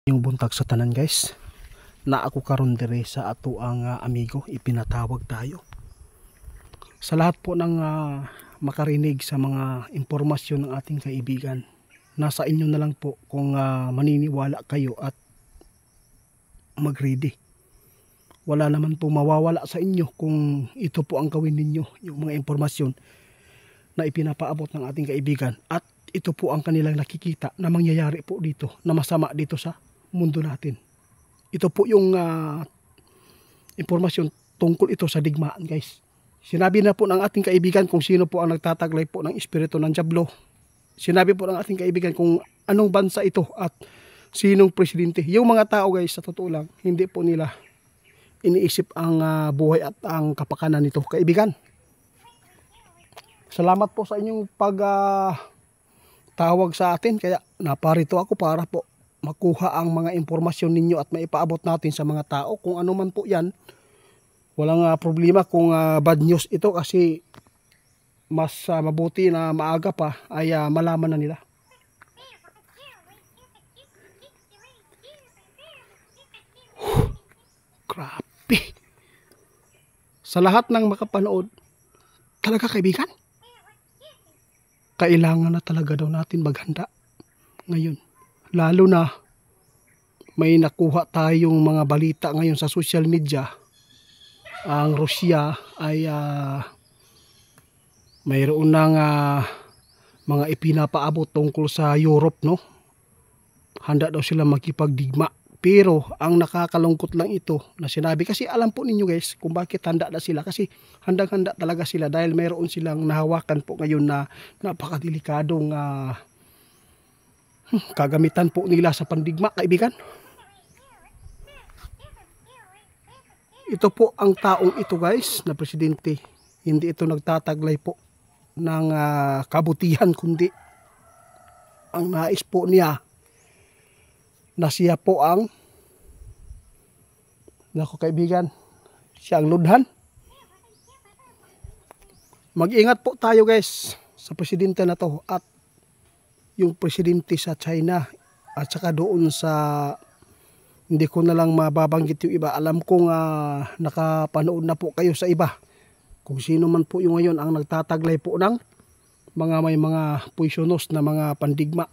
Yung buntag sa tanan guys, na ako karon dire sa ato ang amigo, ipinatawag tayo sa lahat po ng makarinig sa mga impormasyon ng ating kaibigan. Nasa inyo na lang po kung maniniwala kayo at mag-ready. Wala naman po mawawala sa inyo kung ito po ang gawin ninyo, yung mga impormasyon na ipinapaabot ng ating kaibigan, at ito po ang kanilang nakikita na mangyayari po dito, na masama dito sa mundo natin. Ito po yung impormasyon tungkol ito sa digmaan guys. Sinabi na po ng ating kaibigan kung sino po ang nagtataglay po ng espiritu ng Diablo. Sinabi po ng ating kaibigan kung anong bansa ito at sinong presidente. Yung mga tao guys, sa totoo lang, hindi po nila iniisip ang buhay at ang kapakanan nito kaibigan. Salamat po sa inyong tawag sa atin, kaya naparito ako para po makuha ang mga impormasyon ninyo at maipaabot natin sa mga tao. Kung ano man po yan, walang problema kung bad news ito, kasi mas mabuti na maaga pa ay malaman na nila. Grabe. Sa lahat ng makapanood, talaga kaibigan, kailangan na talaga daw natin maghanda ngayon. Lalo na may nakuha tayong mga balita ngayon sa social media. Ang Rusya ay mayroon ng mga ipinapaabot tungkol sa Europe, no? Handa daw sila makipagdigma. Pero ang nakakalungkot lang ito na sinabi, kasi alam po ninyo guys kung bakit handa na sila, kasi handang-handa talaga sila dahil mayroon silang nahawakan po ngayon na napakadelikadong kagamitan po nila sa pandigma kaibigan. Ito po ang taong ito guys na presidente, hindi ito nagtataglay po ng kabutihan, kundi ang nais po niya na siya po ang, nako kaibigan, siya ang ludhan. Mag-ingat po tayo guys sa presidente na to, at yung presidente sa China, at saka doon sa, hindi ko na lang mababanggit yung iba. Alam kong nakapanood na po kayo sa iba kung sino man po yung ngayon ang nagtataglay po ng may mga poisonous na mga pandigma.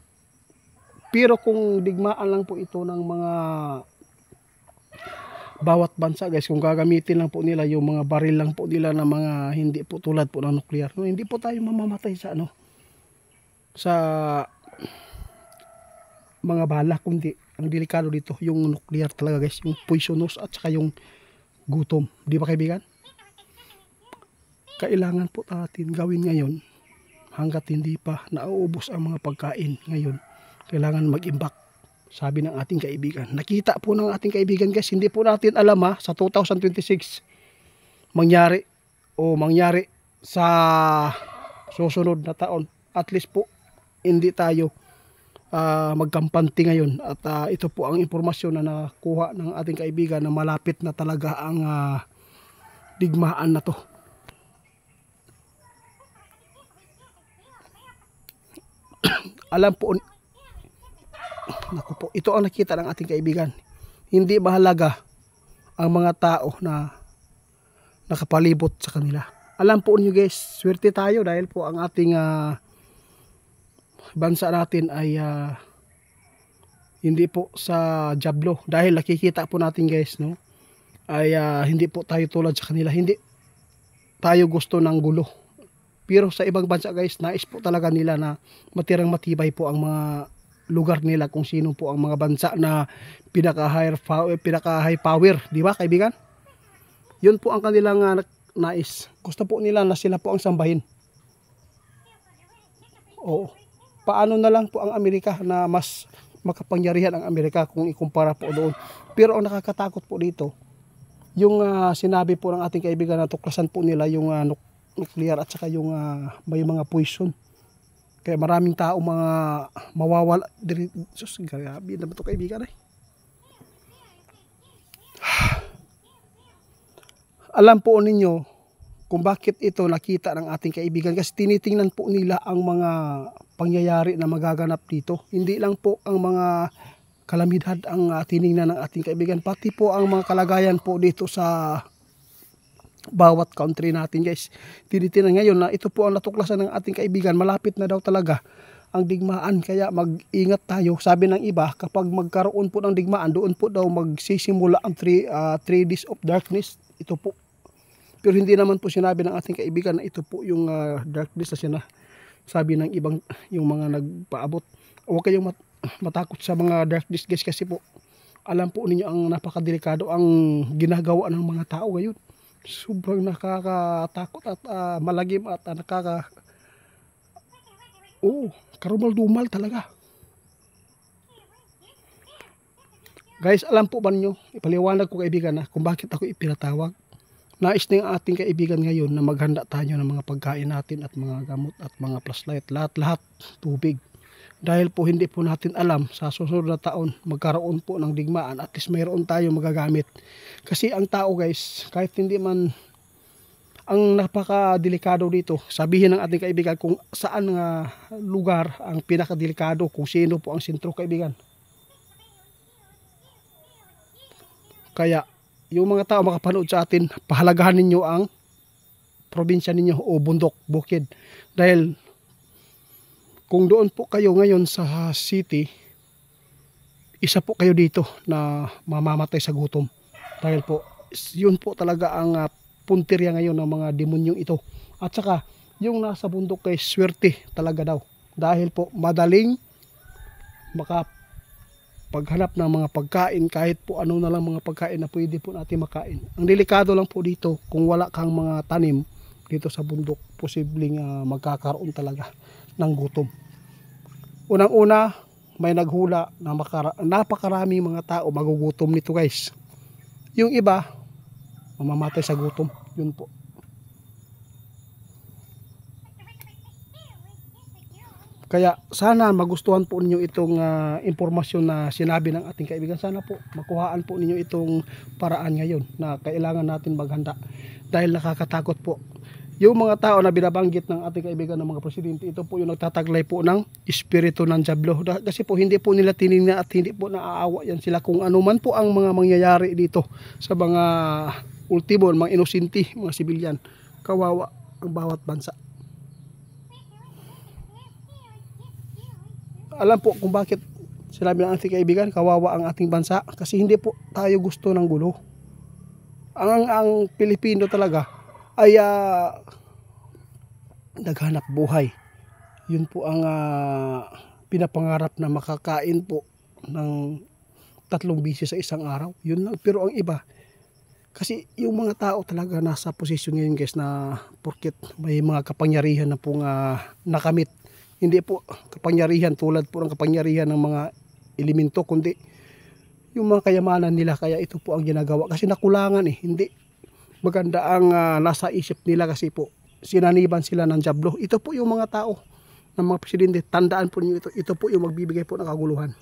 Pero kung digmaan lang po ito ng mga bawat bansa guys, kung gagamitin lang po nila yung mga baril lang po nila na mga hindi po tulad po ng nuclear, no, hindi po tayo mamamatay sa sa mga bala, kundi ang delikado dito yung nuclear talaga guys, yung poisonous at saka yung gutom, di ba kaibigan? Kailangan po natin gawin ngayon, hanggat hindi pa nauubos ang mga pagkain ngayon, kailangan mag-imbak, sabi ng ating kaibigan. Nakita po ng ating kaibigan guys, hindi po natin alam sa 2026 mangyari sa susunod na taon. At least po hindi tayo magkampante ngayon, at ito po ang impormasyon na nakuha ng ating kaibigan na malapit na talaga ang digmaan na to. Alam po, naku po, ito ang nakita ng ating kaibigan. Hindi mahalaga ang mga tao na nakapalibot sa kanila. Alam po niyo guys, swerte tayo dahil po ang ating bansa natin ay hindi po sa Diablo. Dahil nakikita po natin guys, no, ay hindi po tayo tulad sa kanila. Hindi tayo gusto ng gulo. Pero sa ibang bansa guys, nais po talaga nila na matirang matibay po ang mga lugar nila, kung sino po ang mga bansa na pinaka-high power, di ba kaibigan? Yun po ang kanilang nais. Gusto po nila na sila po ang sambahin. Oo. Paano na lang po ang Amerika, na mas makapangyarihan ang Amerika kung ikumpara po doon. Pero ang nakakatakot po dito, yung sinabi po ng ating kaibigan na tuklasan po nila yung nuclear at saka yung may mga poison. Kaya maraming tao mga mawawala. Sus, grabe naman ito kaibigan eh. Alam po ninyo kung bakit ito nakita ng ating kaibigan, kasi tinitingnan po nila ang mga pangyayari na magaganap dito. Hindi lang po ang mga kalamidad ang tiningnan ng ating kaibigan. Pati po ang mga kalagayan po dito sa bawat country natin guys. Tinitingnan ngayon na ito po ang natuklasan ng ating kaibigan. Malapit na daw talaga ang digmaan, kaya mag-ingat tayo. Sabi ng iba, kapag magkaroon po ng digmaan, doon po daw magsisimula ang 3 days of darkness. Ito po. Pero hindi naman po sinabi ng ating kaibigan na ito po yung darkness na sabi ng ibang yung mga nagpaabot. Huwag kayong matakot sa mga darkness guys, kasi po alam po ninyo ang napakadelikado ang ginagawa ng mga tao ngayon. Sobrang nakakatakot at malagim at karumal-dumal talaga. Guys, alam po ba niyo, ipaliwanag ko kaibigan na kung bakit ako ipinatawag. Nais ng ating kaibigan ngayon na maghanda tayo ng mga pagkain natin at mga gamot at mga flashlight, lahat-lahat tubig. Dahil po hindi po natin alam sa susunod na taon magkaroon po ng digmaan, at least mayroon tayo magagamit. Kasi ang tao guys, kahit hindi man, ang napakadelikado dito, sabihin ng ating kaibigan kung saan lugar ang pinakadelikado, kung sino po ang sentro kaibigan. Kaya yung mga tao makapanood sa atin, pahalagahan ninyo ang probinsya ninyo o bundok, bukid. Dahil kung doon po kayo ngayon sa city, isa po kayo dito na mamamatay sa gutom. Dahil po, yun po talaga ang puntirya ngayon ng mga demonyong ito. At saka, yung nasa bundok kay swerte talaga daw. Dahil po, madaling makapaghanap ng mga pagkain, kahit po ano na lang mga pagkain na pwede po natin makain. Ang delikado lang po dito, kung wala kang mga tanim dito sa bundok, posibleng magkakaroon talaga ng gutom. Unang-una, may naghula na napakarami mga tao magugutom nito guys. Yung iba, mamamatay sa gutom. Yun po. Kaya sana magustuhan po ninyo itong impormasyon na sinabi ng ating kaibigan. Sana po makuhaan po ninyo itong paraan ngayon na kailangan natin maghanda. Dahil nakakatakot po. Yung mga tao na binabanggit ng ating kaibigan ng mga presidente, ito po yung nagtataglay po ng espiritu ng diablo. Kasi po hindi po nila tinignan at hindi po naaawa yan sila kung ano man po ang mga mangyayari dito sa mga ultimo, mga inosente, mga sibilyan. Kawawa ang bawat bansa. Alam po kung bakit sinabi ng ating kaibigan, kawawa ang ating bansa. Kasi hindi po tayo gusto ng gulo. Ang Pilipino talaga ay naghanap buhay. Yun po ang pinapangarap na makakain po ng 3 beses sa isang araw. Yun lang. Pero ang iba, kasi yung mga tao talaga nasa posisyon ngayon guys na porket may mga kapangyarihan na pong nakamit. Hindi po kapangyarihan tulad po ng kapangyarihan ng mga elemento, kundi yung mga kayamanan nila. Kaya ito po ang ginagawa. Kasi nakulangan hindi maganda ang nasa isip nila, kasi po sinaniban sila ng diablo. Ito po yung mga tao ng mga presidente. Tandaan po niyo ito. Ito po yung magbibigay po ng kaguluhan.